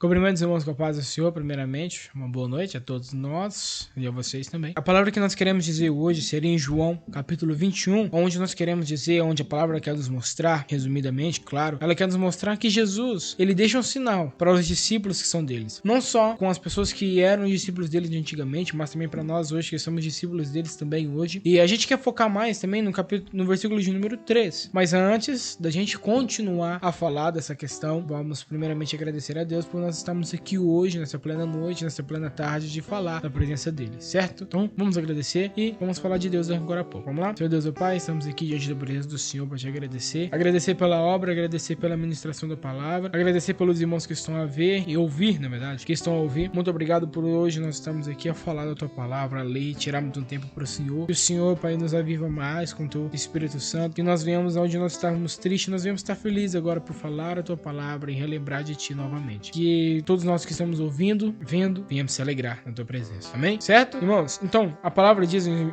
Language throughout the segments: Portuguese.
Cumprimentos, irmãos, com a paz do Senhor, primeiramente. Uma boa noite a todos nós e a vocês também. A palavra que nós queremos dizer hoje seria em João, capítulo 21, onde nós queremos dizer, onde a palavra quer nos mostrar, resumidamente, claro, ela quer nos mostrar que Jesus, ele deixa um sinal para os discípulos que são deles. Não só com as pessoas que eram discípulos deles de antigamente, mas também para nós hoje, que somos discípulos deles também hoje. E a gente quer focar mais também no versículo de número 3. Mas antes da gente continuar a falar dessa questão, vamos primeiramente agradecer a Deus por nós estamos aqui hoje, nessa plena noite, nessa plena tarde, de falar da presença dele, certo? Então, vamos agradecer e vamos falar de Deus agora há pouco. Vamos lá? Senhor Deus, meu Pai, estamos aqui diante da presença do Senhor para te agradecer. Agradecer pela obra, agradecer pela ministração da palavra, agradecer pelos irmãos que estão a ver e ouvir, na verdade, que estão a ouvir. Muito obrigado por hoje nós estamos aqui a falar da tua palavra, a ler, tirarmos um tempo para o Senhor. Que o Senhor, Pai, nos aviva mais com o teu Espírito Santo, que nós venhamos onde nós estávamos tristes, nós venhamos estar felizes agora por falar a tua palavra e relembrar de ti novamente. Que todos nós que estamos ouvindo, vendo, venhamos se alegrar na tua presença. Amém? Certo? Irmãos, então, a palavra diz em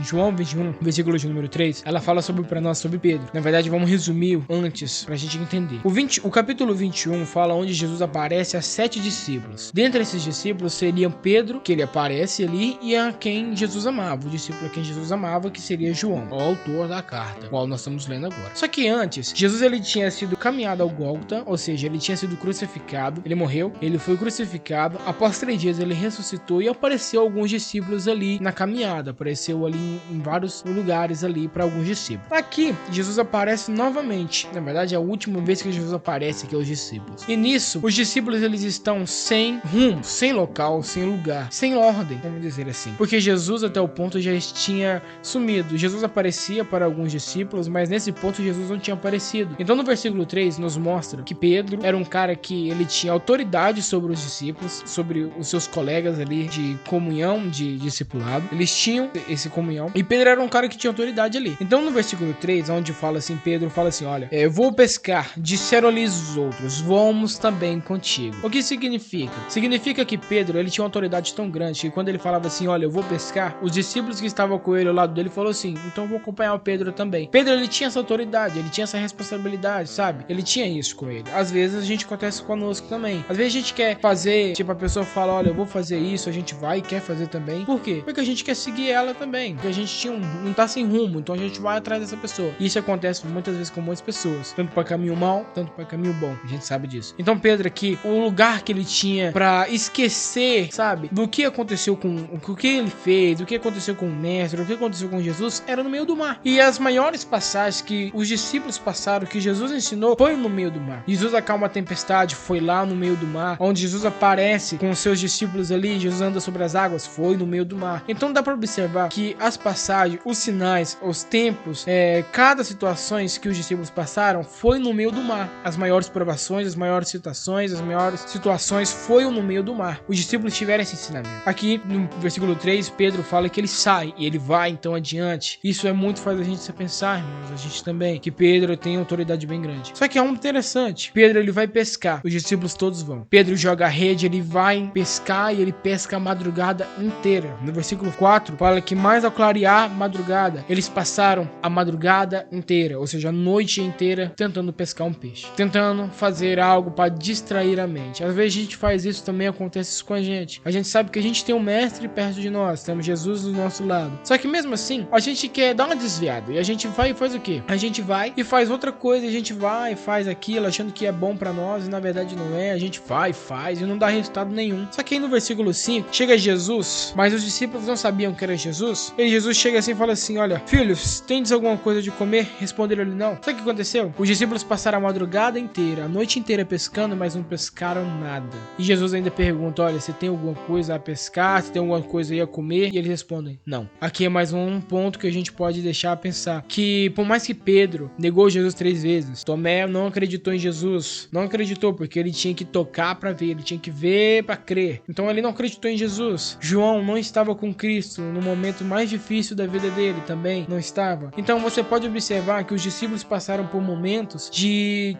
João 21, versículo de número 3, ela fala para nós sobre Pedro. Na verdade, vamos resumir antes pra gente entender. O capítulo 21 fala onde Jesus aparece a 7 discípulos. Dentre esses discípulos seriam Pedro, que ele aparece ali, e a quem Jesus amava. O discípulo a quem Jesus amava, que seria João, o autor da carta, qual nós estamos lendo agora. Só que antes, Jesus ele tinha sido caminhado ao Gólgota, ou seja, ele tinha sido crucificado, ele morreu, ele foi crucificado, após 3 dias ele ressuscitou e apareceu a alguns discípulos ali na caminhada, apareceu ali em vários lugares ali para alguns discípulos. Aqui, Jesus aparece novamente, na verdade é a última vez que Jesus aparece aqui aos discípulos. E nisso, os discípulos eles estão sem rumo, sem local, sem lugar, sem ordem, vamos dizer assim. Porque Jesus até o ponto já tinha sumido. Jesus aparecia para alguns discípulos, mas nesse ponto Jesus não tinha aparecido. Então no versículo 3 nos mostra que Pedro era um cara que ele tinha autoridade sobre os discípulos, sobre os seus colegas ali de comunhão, de discipulado. Eles tinham esse comunhão e Pedro era um cara que tinha autoridade ali. Então no versículo 3, onde fala assim, Pedro fala assim, olha, eu vou pescar, disseram-lhe os outros, vamos também contigo. O que significa? Significa que Pedro, ele tinha uma autoridade tão grande que quando ele falava assim, olha, eu vou pescar, os discípulos que estavam com ele ao lado dele falou assim, então eu vou acompanhar o Pedro também. Pedro, ele tinha essa autoridade, ele tinha essa responsabilidade, sabe? Ele tinha isso com ele. Às vezes a gente acontece conosco também. Às vezes a gente quer fazer, tipo, a pessoa fala, olha, eu vou fazer isso, a gente vai e quer fazer também. Por quê? Porque a gente quer seguir ela também. Porque a gente não tá sem rumo, então a gente vai atrás dessa pessoa. E isso acontece muitas vezes com muitas pessoas. Tanto para caminho mal, tanto para caminho bom. A gente sabe disso. Então Pedro aqui, o lugar que ele tinha pra esquecer, sabe, do que aconteceu o que ele fez, do que aconteceu com o mestre, o que aconteceu com Jesus, era no meio do mar. E as maiores passagens que os discípulos passaram, que Jesus ensinou, foi no meio do mar. Jesus acalma a tempestade, foi lá no meio do mar, onde Jesus aparece com os seus discípulos ali, Jesus anda sobre as águas, foi no meio do mar. Então dá para observar que as passagens, os sinais, os tempos, cada situações que os discípulos passaram foi no meio do mar. As maiores provações, as maiores situações, as maiores situações foi no meio do mar. Os discípulos tiveram esse ensinamento. Aqui no versículo 3, Pedro fala que ele sai e ele vai então adiante. Isso é muito faz a gente se pensar, irmãos, a gente também, que Pedro tem autoridade bem grande. Só que é um interessante. Pedro ele vai pescar, os discípulos todos vão. Pedro joga a rede, ele vai pescar e ele pesca a madrugada inteira. No versículo 4 fala que mais ao clarear madrugada, eles passaram a madrugada inteira, ou seja, a noite inteira tentando pescar um peixe, tentando fazer algo para distrair a mente. Às vezes a gente faz isso, também acontece isso com a gente. A gente sabe que a gente tem um mestre perto de nós, temos Jesus do nosso lado. Só que mesmo assim, a gente quer dar uma desviada e a gente vai e faz o quê? A gente vai e faz outra coisa, a gente vai e faz aquilo achando que é bom para nós e na verdade não é. A gente vai, faz e não dá resultado nenhum. Só que aí no versículo 5, chega Jesus, mas os discípulos não sabiam que era Jesus. E Jesus chega assim e fala assim, olha, filhos, tendes alguma coisa de comer? Responderam-lhe não. Sabe o que aconteceu? Os discípulos passaram a madrugada inteira, a noite inteira pescando, mas não pescaram nada. E Jesus ainda pergunta, olha, você tem alguma coisa a pescar? Você tem alguma coisa aí a comer? E eles respondem, não. Aqui é mais um ponto que a gente pode deixar a pensar, que por mais que Pedro negou Jesus 3 vezes, Tomé não acreditou em Jesus, não acreditou porque ele tinha que tocar para ver, ele tinha que ver para crer. Então ele não acreditou em Jesus. João não estava com Cristo no momento mais difícil da vida dele, também não estava. Então você pode observar que os discípulos passaram por momentos que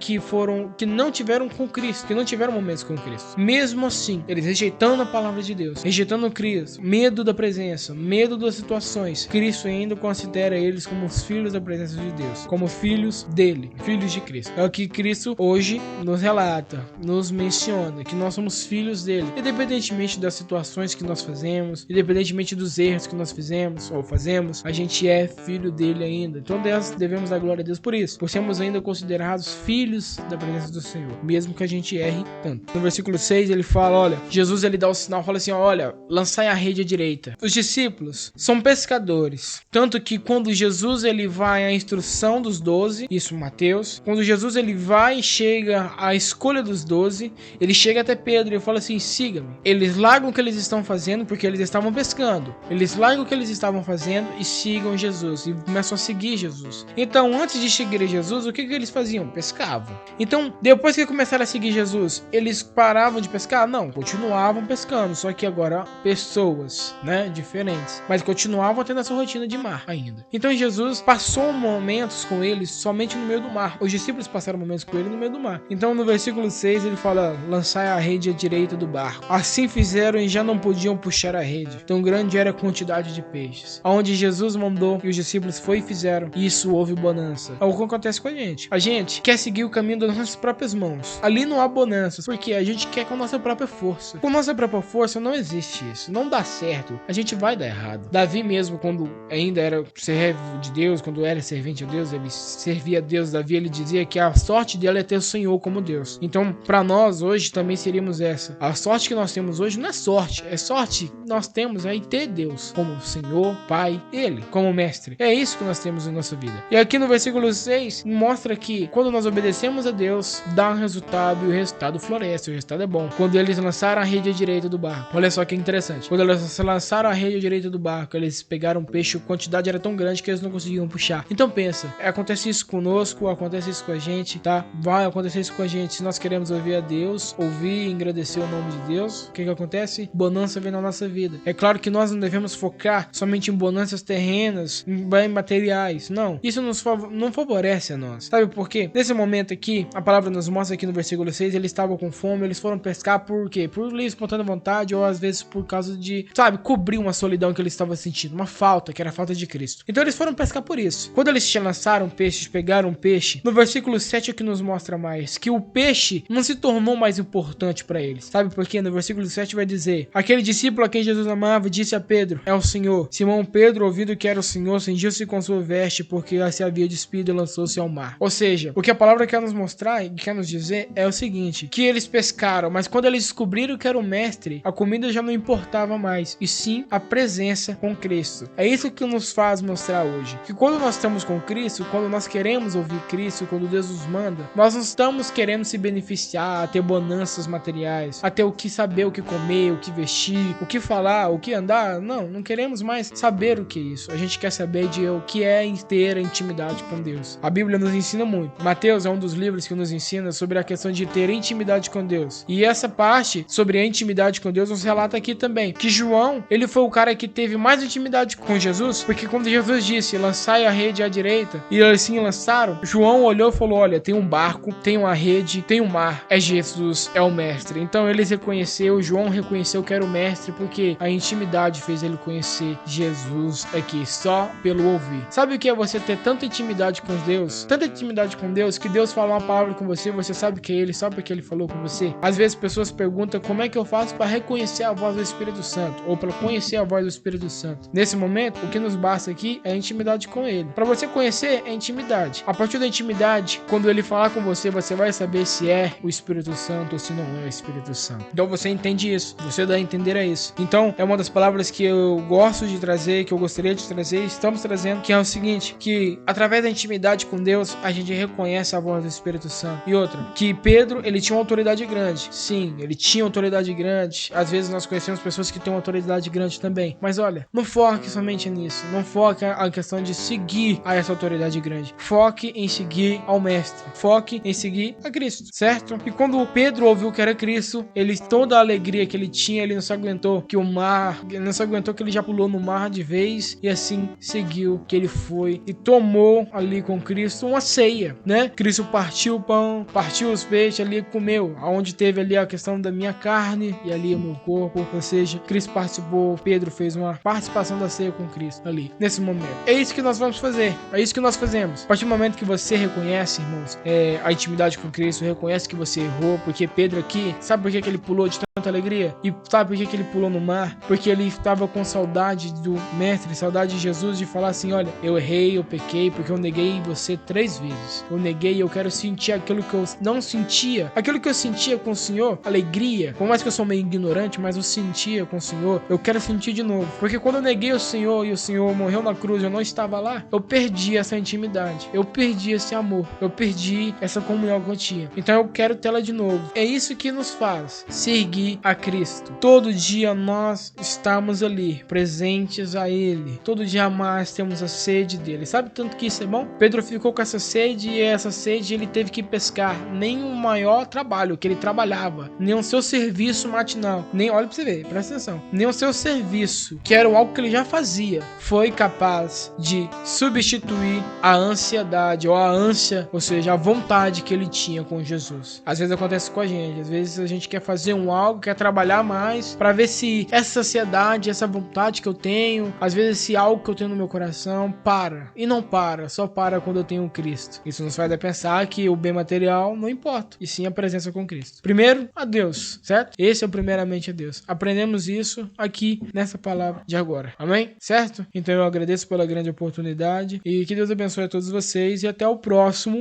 não tiveram com Cristo, que não tiveram momentos com Cristo. Mesmo assim, eles rejeitando a palavra de Deus, rejeitando Cristo, medo da presença, medo das situações, Cristo ainda considera eles como os filhos da presença de Deus, como filhos dele, filhos de Cristo. É o que Cristo hoje nos relata, nos menciona que nós somos filhos dele, independentemente das situações que nós fazemos, independentemente dos erros que nós fizemos ou fazemos, a gente é filho dele ainda. Então devemos dar glória a Deus por isso, por sermos ainda considerados filhos da presença do Senhor, mesmo que a gente erre tanto. No versículo 6 ele fala, olha, Jesus ele dá o sinal, fala assim, olha, lançai a rede à direita. Os discípulos são pescadores, tanto que quando Jesus ele vai à instrução dos 12, isso Mateus, quando Jesus ele vai e chega à escolha dos 12, ele chega até Pedro e fala assim, siga-me. Eles largam o que eles estão fazendo, porque eles estavam pescando, eles largam o que eles estavam fazendo e sigam Jesus, e começam a seguir Jesus. Então, antes de seguir Jesus, o que eles faziam? Pescavam. Então, depois que começaram a seguir Jesus, eles paravam de pescar? Não, continuavam pescando, só que agora pessoas, né, diferentes, mas continuavam tendo essa rotina de mar ainda. Então, Jesus passou momentos com eles somente no meio do mar. Os discípulos passaram momentos com ele no meio do mar. Então, no versículo 6, ele fala, lançai a rede à direita do barco. Assim fizeram e já não podiam puxar a rede. Tão grande era a quantidade de peixes. Aonde Jesus mandou e os discípulos foi e fizeram, e isso houve bonança. É o que acontece com a gente. A gente quer seguir o caminho das nossas próprias mãos. Ali não há bonanças, porque a gente quer com a nossa própria força. Com nossa própria força não existe isso. Não dá certo. A gente vai dar errado. Davi mesmo, quando ainda era servo de Deus, quando era servente de Deus, ele servia a Deus. Davi, ele dizia que a sorte dele é ter o Senhor como Deus. Então, para nós hoje também seríamos essa. A sorte que nós temos hoje não é sorte. É sorte que nós temos aí ter Deus como Senhor, Pai, Ele como Mestre. É isso que nós temos na nossa vida. E aqui no versículo 6 mostra que quando nós obedecemos a Deus, dá um resultado e o resultado floresce, o resultado é bom. Quando eles lançaram a rede à direita do barco, olha só que interessante. Quando eles lançaram a rede à direita do barco, eles pegaram um peixe, a quantidade era tão grande que eles não conseguiam puxar. Então pensa, acontece isso conosco, acontece isso com a gente, tá? Vai acontecer isso com a gente. Se nós queremos ouvir a Deus, ouvir e agradecer o nome de Deus, o que acontece? Bonança vem na nossa vida. É claro que nós não devemos focar somente em bonanças terrenas, em bem materiais. Não, isso não favorece a nós. Sabe por quê? Nesse momento aqui, a palavra nos mostra aqui no versículo 6, eles estavam com fome, eles foram pescar por quê? Por livre espontânea vontade ou às vezes por causa de, sabe, cobrir uma solidão que eles estavam sentindo, uma falta, que era a falta de Cristo. Então eles foram pescar por isso. Quando eles lançaram peixes, pegaram um peixe, no versículo 7 é que nos mostra mais, que o peixe não se tornou mais importante para eles. Sabe por quê? No versículo 7 vai dizer, aquele discípulo a quem Jesus amava disse a Pedro, é o Senhor. Simão Pedro, ouvindo que era o Senhor, cingiu-se com sua veste, porque se havia despido e lançou-se ao mar. Ou seja, o que a palavra quer nos mostrar e quer nos dizer é o seguinte, que eles pescaram, mas quando eles descobriram que era o mestre, a comida já não importava mais, e sim a presença com Cristo. É isso que nos faz mostrar hoje, que quando nós estamos com Cristo, quando nós queremos ouvir Cristo, quando Deus nos manda, nós não estamos querendo se beneficiar, a ter bonanças materiais, a ter o que saber, o que comer, o que vestir, o que falar, o que andar. Não queremos mais saber o que é isso. A gente quer saber de o que é ter a intimidade com Deus. A Bíblia nos ensina muito. Mateus é um dos livros que nos ensina sobre a questão de ter intimidade com Deus. E essa parte sobre a intimidade com Deus nos relata aqui também, que João, ele foi o cara que teve mais intimidade com Jesus, porque quando Jesus disse, lançai a rede à direita, e eles sim lançaram, João olhou e falou, olha, tem um barco, tem uma rede, tem um mar, é Jesus, é o mestre. Então eles reconheceu, João reconheceu que era o mestre, porque a intimidade fez ele conhecer Jesus aqui, só pelo ouvir. Sabe o que é você ter tanta intimidade com Deus? Tanta intimidade com Deus, que Deus fala uma palavra com você, você sabe que é Ele, só porque Ele falou com você. Às vezes pessoas perguntam como é que eu faço para reconhecer a voz do Espírito Santo, ou para conhecer a voz do Espírito Santo. Nesse momento, o que nos basta aqui é a intimidade com Ele. Para você conhecer, é intimidade. A partir da intimidade, quando Ele falar com você, você vai saber se é o Espírito Santo ou se não é o Espírito Santo. Então você entende isso, você dá a entender a isso. Então, é uma das palavras que eu gosto de trazer, que eu gostaria de trazer, estamos trazendo, que é o seguinte, que através da intimidade com Deus, a gente reconhece a voz do Espírito Santo. E outra, que Pedro, ele tinha uma autoridade grande. Sim, ele tinha autoridade grande. Às vezes nós conhecemos pessoas que têm uma autoridade grande também. Mas olha, não foque somente nisso. Não foque a questão de seguir a essa autoridade grande. Foque em seguir ao Mestre. Foque em seguir a Cristo, certo? E quando Pedro ouviu que era Cristo, ele, toda a alegria que ele tinha, ele não se aguentou que o mar, ele não se aguentou que ele já pulou no mar de vez e assim seguiu, que ele foi e tomou ali com Cristo uma ceia, né? Cristo partiu o pão, partiu os peixes ali e comeu, aonde teve ali a questão da minha carne e ali o meu corpo, ou seja, Cristo participou, Pedro fez uma participação da ceia com Cristo ali, nesse momento. É isso que nós vamos fazer, é isso que nós fazemos. A partir do momento que você reconhece, irmãos, a intimidade com Cristo, reconhece que você errou, amor, porque Pedro aqui, sabe por que ele pulou de tanta alegria? E sabe por que ele pulou no mar? Porque ele estava com saudade do mestre, saudade de Jesus, de falar assim, olha, eu errei, eu pequei, porque eu neguei você 3 vezes. Eu neguei, eu quero sentir aquilo que eu não sentia, aquilo que eu sentia com o Senhor, alegria, por mais que eu sou meio ignorante, mas eu sentia com o Senhor, eu quero sentir de novo. Porque quando eu neguei o Senhor e o Senhor morreu na cruz, eu não estava lá, eu perdi essa intimidade, eu perdi esse amor, eu perdi essa comunhão que eu tinha. Então eu quero tê-la de novo. É isso que nos faz seguir a Cristo. Todo dia nós estamos ali, presentes a Ele. Todo dia mais temos a sede dele. Sabe tanto que isso é bom? Pedro ficou com essa sede e essa sede ele teve que pescar. Nem o maior trabalho que ele trabalhava, nem o seu serviço matinal, nem, olha pra você ver, presta atenção, nem o seu serviço, que era algo que ele já fazia, foi capaz de substituir a ansiedade ou a ânsia, ou seja, a vontade que ele tinha com Jesus. Às vezes acontece com a gente, às vezes a gente quer fazer algo, quer trabalhar mais para ver se essa ansiedade, essa vontade que eu tenho, às vezes esse algo que eu tenho no meu coração para. E não para, só para quando eu tenho Cristo. Isso nos faz pensar que o bem material não importa, e sim a presença com Cristo. Primeiro, a Deus, certo? Esse é o primeiramente a Deus. Aprendemos isso aqui nessa palavra de agora. Amém? Certo? Então eu agradeço pela grande oportunidade e que Deus abençoe a todos vocês e até o próximo